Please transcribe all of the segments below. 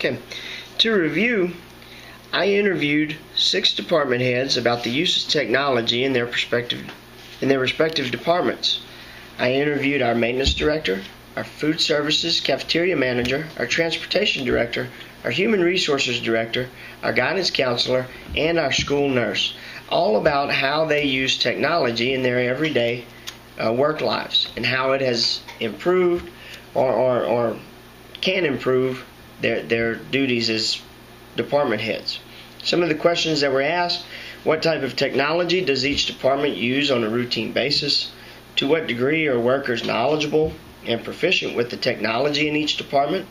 Okay, to review, I interviewed 6 department heads about the use of technology in their respective departments. I interviewed our maintenance director, our food services cafeteria manager, our transportation director, our human resources director, our guidance counselor, and our school nurse, all about how they use technology in their everyday work lives and how it has improved or can improve their duties as department heads. Some of the questions that were asked: what type of technology does each department use on a routine basis? To what degree are workers knowledgeable and proficient with the technology in each department?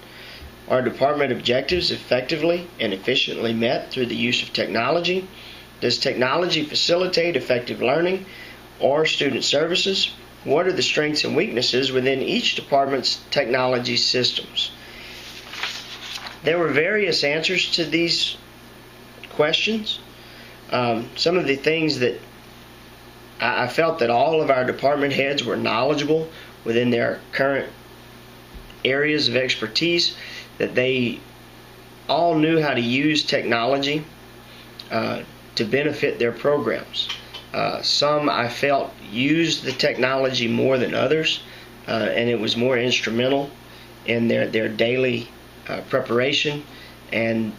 Are department objectives effectively and efficiently met through the use of technology? Does technology facilitate effective learning or student services? What are the strengths and weaknesses within each department's technology systems? There were various answers to these questions. Some of the things that I felt that all of our department heads were knowledgeable within their current areas of expertise, that they all knew how to use technology to benefit their programs. Some I felt used the technology more than others, and it was more instrumental in their daily preparation and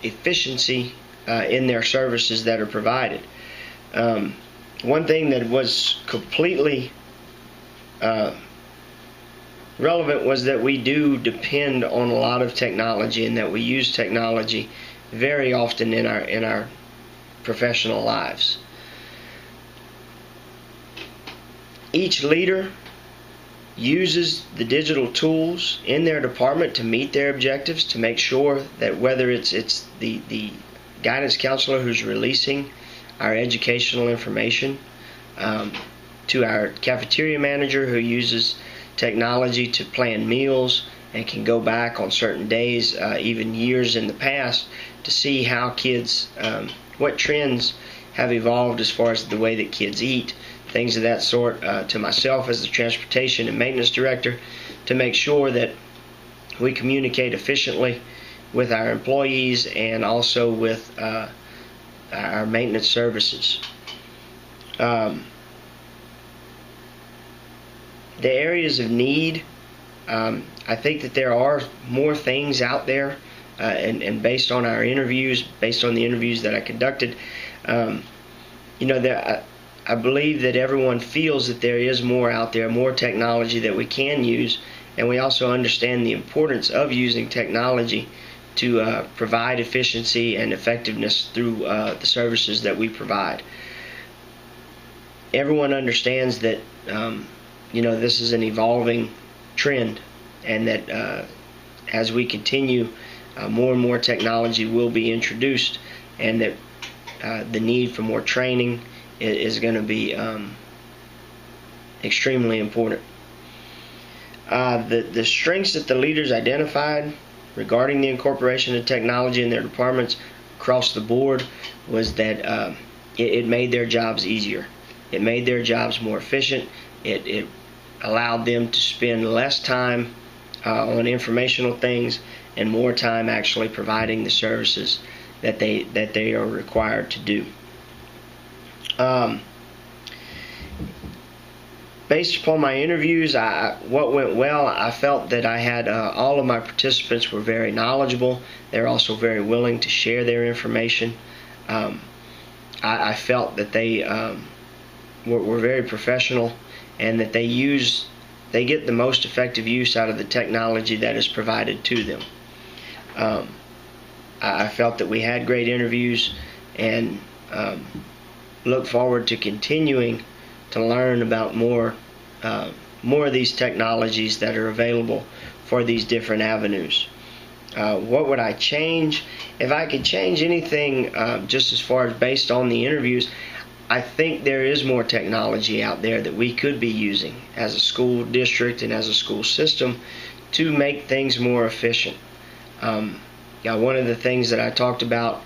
efficiency in their services that are provided. One thing that was completely relevant was that we do depend on a lot of technology, and that we use technology very often in our professional lives. Each leader uses the digital tools in their department to meet their objectives, to make sure that whether it's the guidance counselor who's releasing our educational information, to our cafeteria manager who uses technology to plan meals and can go back on certain days, even years in the past, to see how kids, what trends have evolved as far as the way that kids eat, things of that sort, to myself as the transportation and maintenance director, to make sure that we communicate efficiently with our employees and also with our maintenance services. The areas of need, I think that there are more things out there, and based on our interviews, based on the interviews that I conducted, I believe that everyone feels that there is more out there, more technology that we can use, and we also understand the importance of using technology to provide efficiency and effectiveness through the services that we provide. Everyone understands that this is an evolving trend, and that as we continue, more and more technology will be introduced, and that the need for more training is going to be extremely important. The strengths that the leaders identified regarding the incorporation of technology in their departments across the board was that it made their jobs easier. It made their jobs more efficient. It allowed them to spend less time on informational things and more time actually providing the services that they are required to do. Based upon my interviews, what went well, I felt that I had all of my participants were very knowledgeable. They're also very willing to share their information. I felt that they were very professional, and that they get the most effective use out of the technology that is provided to them. I felt that we had great interviews, and look forward to continuing to learn about more of these technologies that are available for these different avenues. What would I change? If I could change anything, just as far as based on the interviews, I think there is more technology out there that we could be using as a school district and as a school system to make things more efficient. One of the things that I talked about,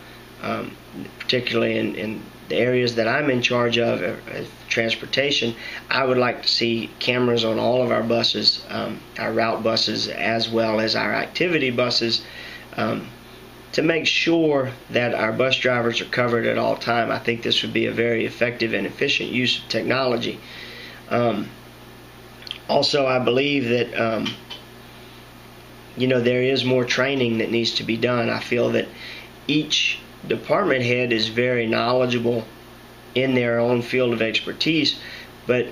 particularly in the areas that I'm in charge of, transportation, I would like to see cameras on all of our buses, our route buses, as well as our activity buses, to make sure that our bus drivers are covered at all time. I think this would be a very effective and efficient use of technology. Also, I believe that there is more training that needs to be done. I feel that each department head is very knowledgeable in their own field of expertise, but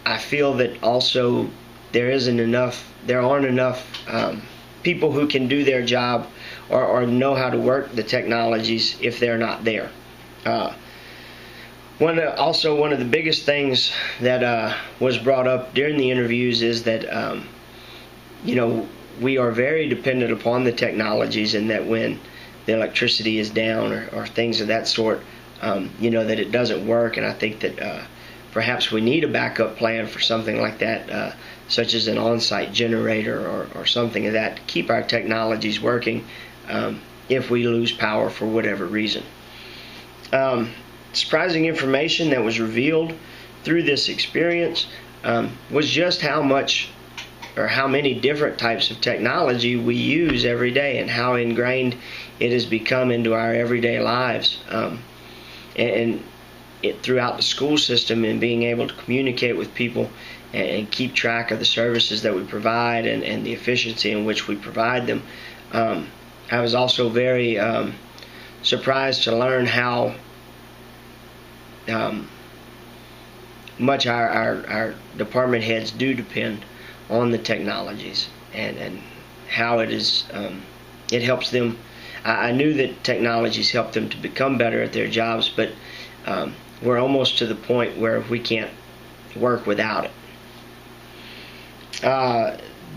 I feel that also there aren't enough people who can do their job or know how to work the technologies if they're not there. One of the biggest things that was brought up during the interviews is that we are very dependent upon the technologies, and that when the electricity is down or things of that sort, that it doesn't work. And I think that perhaps we need a backup plan for something like that, such as an on-site generator or something of that, to keep our technologies working if we lose power for whatever reason. Surprising information that was revealed through this experience was just how many different types of technology we use every day, and how ingrained it has become into our everyday lives, and throughout the school system, and being able to communicate with people and keep track of the services that we provide and the efficiency in which we provide them. I was also very surprised to learn how much our department heads do depend on the technologies, and how it helps them. I knew that technologies help them to become better at their jobs, but we're almost to the point where we can't work without it.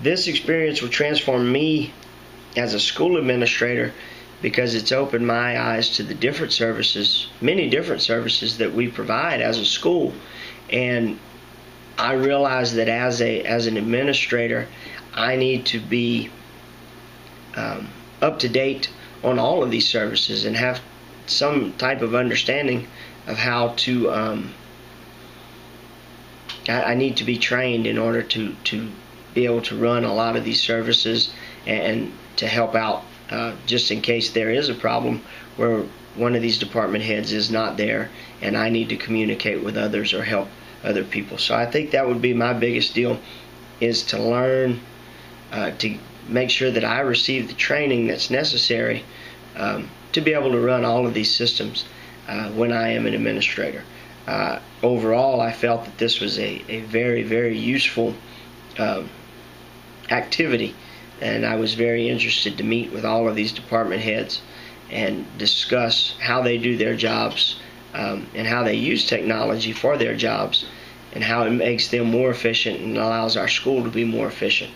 This experience will transform me as a school administrator, because it's opened my eyes to the many different services that we provide as a school. And I realize that as an administrator, I need to be up to date on all of these services and have some type of understanding of how to I need to be trained in order to be able to run a lot of these services, and to help out just in case there is a problem where one of these department heads is not there and I need to communicate with others or help other people. So I think that would be my biggest deal, is to learn to make sure that I receive the training that's necessary to be able to run all of these systems when I am an administrator. Overall, I felt that this was a very, very useful activity, and I was very interested to meet with all of these department heads and discuss how they do their jobs, and how they use technology for their jobs, and how it makes them more efficient and allows our school to be more efficient.